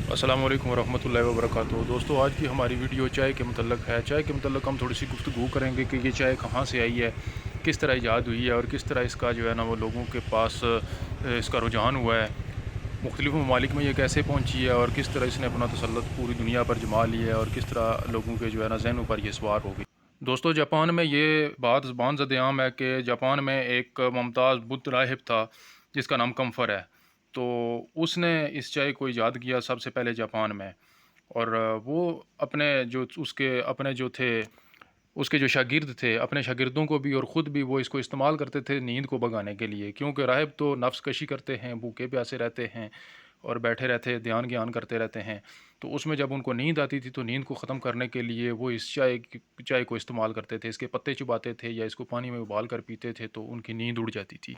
अस्सलाम वालेकुम रहमतुल्लाहि व बरकातुहू। दोस्तों, आज की हमारी वीडियो चाय के मतलब है। चाय के मतलब हम थोड़ी सी गुफ्तगू करेंगे कि ये चाय कहाँ से आई है, किस तरह ईजाद हुई है और किस तरह इसका जो है ना वो लोगों के पास इसका रुझान हुआ है। मुख्तलिफ़ ममालिक में ये कैसे पहुँची है और किस तरह इसने अपना तसल्लुत पूरी दुनिया पर जमा लिया है और किस तरह लोगों के जो है ना ज़हनों पर ये सवार हो गई। दोस्तों, जापान में ये बात ज़बान ज़द-ए-आम है कि जापान में एक मुमताज़ बुद्ध राहिब था जिसका नाम कम्फर है। तो उसने इस चाय को ईजाद किया सबसे पहले जापान में। और वो अपने जो उसके अपने जो थे उसके जो शागिर्द थे, अपने शागिर्दों को भी और ख़ुद भी वो इसको इस्तेमाल करते थे नींद को भगाने के लिए। क्योंकि राहिब तो नफ्स कशी करते हैं, भूखे प्यासे रहते हैं और बैठे रहते हैं, ध्यान ज्ञान करते रहते हैं। तो उसमें जब उनको नींद आती थी तो नींद को ख़त्म करने के लिए वो इस चाय को इस्तेमाल करते थे। इसके पत्ते चबाते थे या इसको पानी में उबाल कर पीते थे तो उनकी नींद उड़ जाती थी।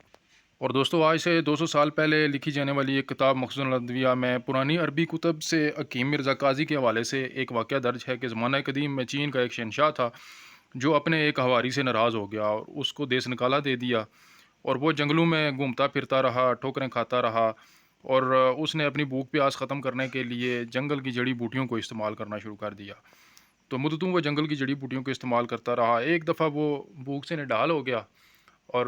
और दोस्तों, आज से 200 साल पहले लिखी जाने वाली एक किताब मखज़ूनुल अदविया में पुरानी अरबी कुतब से हकीम मिर्ज़ा काज़ी के हवाले से एक वाक़या दर्ज है कि ज़माना कदीम में चीन का एक शहंशाह था जो अपने एक हवारी से नाराज़ हो गया और उसको देश निकाला दे दिया। और वो जंगलों में घूमता फिरता रहा, ठोकरें खाता रहा और उसने अपनी भूख प्यास ख़त्म करने के लिए जंगल की जड़ी बूटियों को इस्तेमाल करना शुरू कर दिया। तो मुद्दतों वो जंगल की जड़ी बूटियों को इस्तेमाल करता रहा। एक दफ़ा वो भूख से निढाल हो गया और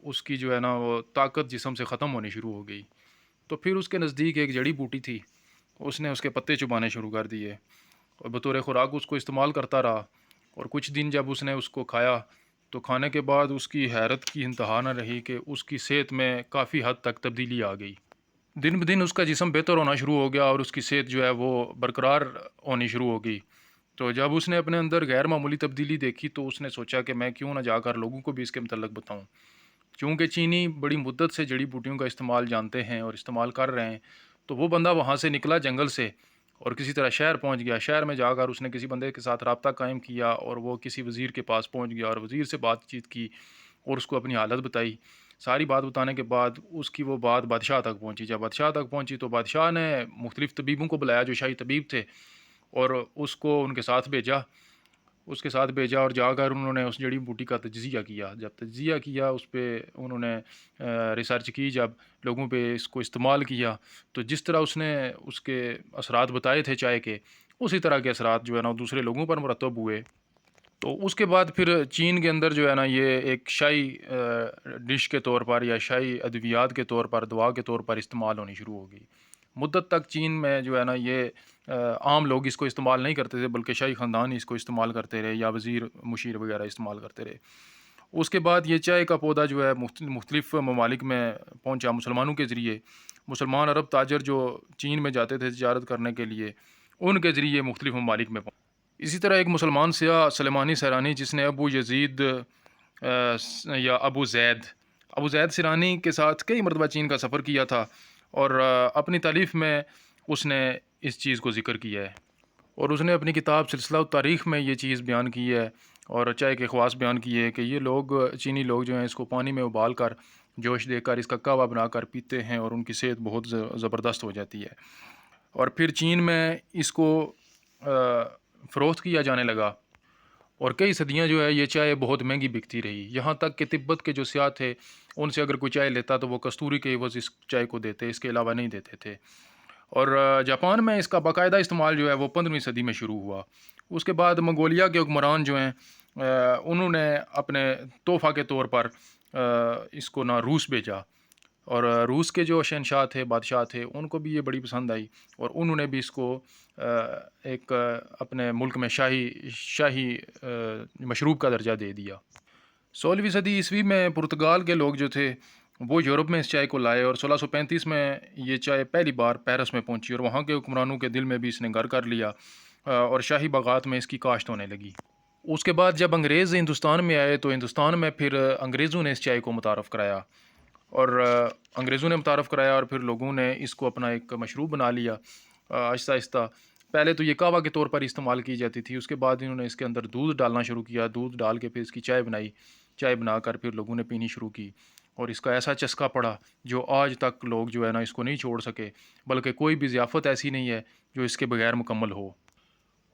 उसकी जो है ना वो ताकत जिस्म से ख़त्म होनी शुरू हो गई। तो फिर उसके नज़दीक एक जड़ी बूटी थी, उसने उसके पत्ते चुबाने शुरू कर दिए और बतौर ख़ुराक उसको इस्तेमाल करता रहा। और कुछ दिन जब उसने उसको खाया तो खाने के बाद उसकी हैरत की इंतहा न रही कि उसकी सेहत में काफ़ी हद तक तब्दीली आ गई। दिन ब दिन उसका जिस्म बेहतर होना शुरू हो गया और उसकी सेहत जो है वो बरकरार होनी शुरू हो गई। तो जब उसने अपने अंदर गैर मामूली तब्दीली देखी तो उसने सोचा कि मैं क्यों ना जाकर लोगों को भी इसके मतलब बताऊं। चूँकि चीनी बड़ी मुद्दत से जड़ी बूटियों का इस्तेमाल जानते हैं और इस्तेमाल कर रहे हैं, तो वो बंदा वहाँ से निकला जंगल से और किसी तरह शहर पहुँच गया। शहर में जाकर उसने किसी बंदे के साथ राब्ता कायम किया और वो किसी वज़ीर के पास पहुँच गया और वज़ीर से बातचीत की और उसको अपनी हालत बताई। सारी बात बताने के बाद उसकी वो बात बादशाह तक पहुँची। जब बादशाह तक पहुँची तो बादशाह ने मुख्तलिफ़ तबीबों को बुलाया जो शाही तबीब थे और उसको उनके साथ भेजा। और जाकर उन्होंने उस जड़ी बूटी का तज्ज़िया किया। जब तज्ज़िया किया उस पे उन्होंने रिसर्च की, जब लोगों पे इसको इस्तेमाल किया, तो जिस तरह उसने उसके असरात बताए थे चाय के, उसी तरह के असरात जो है ना दूसरे लोगों पर मुरतब हुए। तो उसके बाद फिर चीन के अंदर जो है ना ये एक शाही डिश के तौर पर या शाही अद्वियात के तौर पर, दवा के तौर पर इस्तेमाल होनी शुरू हो गई। मुद्दत तक चीन में जो है ना ये आम लोग इसको इस्तेमाल नहीं करते थे, बल्कि शाही ख़ानदान ही इसको इस्तेमाल करते रहे या वज़ीर मुशीर वगैरह इस्तेमाल करते रहे। उसके बाद ये चाय का पौधा जो है मुख्तलिफ़ ममालिक में पहुँचा मुसलमानों के ज़रिए। मुसलमान अरब ताजर जो चीन में जाते थे तिजारत करने के लिए, उनके ज़रिए मुख्तलिफ़ ममालिक में इसी तरह एक मुसलमान सियाह सुलेमानी सैरानी जिसने अबू यज़ीद या अबू ज़ैद सिरानी के साथ कई मरतबा चीन का सफ़र किया था और अपनी तारीफ़ में उसने इस चीज़ को ज़िक्र किया है। और उसने अपनी किताब सिलसिला तारीख़ में ये चीज़ बयान की है और चाय के ख़वास बयान किए हैं कि ये लोग चीनी लोग जो हैं इसको पानी में उबाल कर जोश देकर इसका कहवा बनाकर पीते हैं और उनकी सेहत बहुत ज़बरदस्त हो जाती है। और फिर चीन में इसको फ़रोख्त किया जाने लगा और कई सदियां जो है ये चाय बहुत महंगी बिकती रही। यहाँ तक कि तिब्बत के जो सियाह थे उनसे अगर कोई चाय लेता तो वो कस्तूरी के एवज़ इस चाय को देते, इसके अलावा नहीं देते थे। और जापान में इसका बाकायदा इस्तेमाल जो है वो 15वीं सदी में शुरू हुआ। उसके बाद मंगोलिया के हुक्मरान जो हैं उन्होंने अपने तोहफ़ा के तौर पर इसको ना रूस भेजा और रूस के जो शहनशाह थे, बादशाह थे, उनको भी ये बड़ी पसंद आई और उन्होंने भी इसको एक अपने मुल्क में शाही शाही मशरूब का दर्जा दे दिया। 16वीं सदी ईस्वी में पुर्तगाल के लोग जो थे वो यूरोप में इस चाय को लाए और 1635 में ये चाय पहली बार पेरिस में पहुंची और वहाँ के हुक्मरानों के दिल में भी इसने घर कर लिया और शाही बागात में इसकी काश्त होने लगी। उसके बाद जब अंग्रेज़ हिंदुस्तान में आए तो हिंदुस्तान में फिर अंग्रेज़ों ने इस चाय को मुतारफ़ कराया और अंग्रेज़ों ने मुतारफ़ कराया और फिर लोगों ने इसको अपना एक मशरूब बना लिया आहिस्ता आहिस्ता। पहले तो ये कहवा के तौर पर इस्तेमाल की जाती थी, उसके बाद इन्होंने इसके अंदर दूध डालना शुरू किया, दूध डाल के फिर इसकी चाय बनाई, चाय बनाकर फिर लोगों ने पीनी शुरू की और इसका ऐसा चस्का पड़ा जो आज तक लोग जो है ना इसको नहीं छोड़ सके, बल्कि कोई भी ज़ियाफ़त ऐसी नहीं है जो इसके बगैर मुकम्मल हो।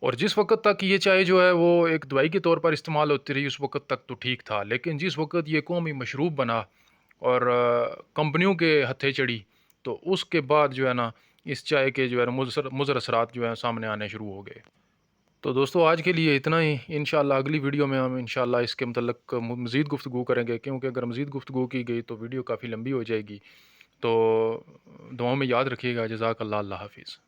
और जिस वक़्त तक ये चाय जो है वो एक दवाई के तौर पर इस्तेमाल होती रही उस वक़्त तक तो ठीक था, लेकिन जिस वक़्त ये कौमी मशरूब बना और कंपनियों के हत्थे चढ़ी, तो उसके बाद जो है ना اس چائے کے جو ہے مضر اثرات جو ہیں سامنے آنے شروع ہو گئے۔ تو دوستو آج کے لیے اتنا ہی، انشاءاللہ اگلی ویڈیو میں ہم انشاءاللہ اس کے متعلق مزید گفتگو کریں گے، کیونکہ اگر مزید گفتگو کی گئی تو ویڈیو کافی لمبی ہو جائے گی۔ تو دعاؤں میں یاد رکھیے گا۔ جزاک اللہ، اللہ حافظ۔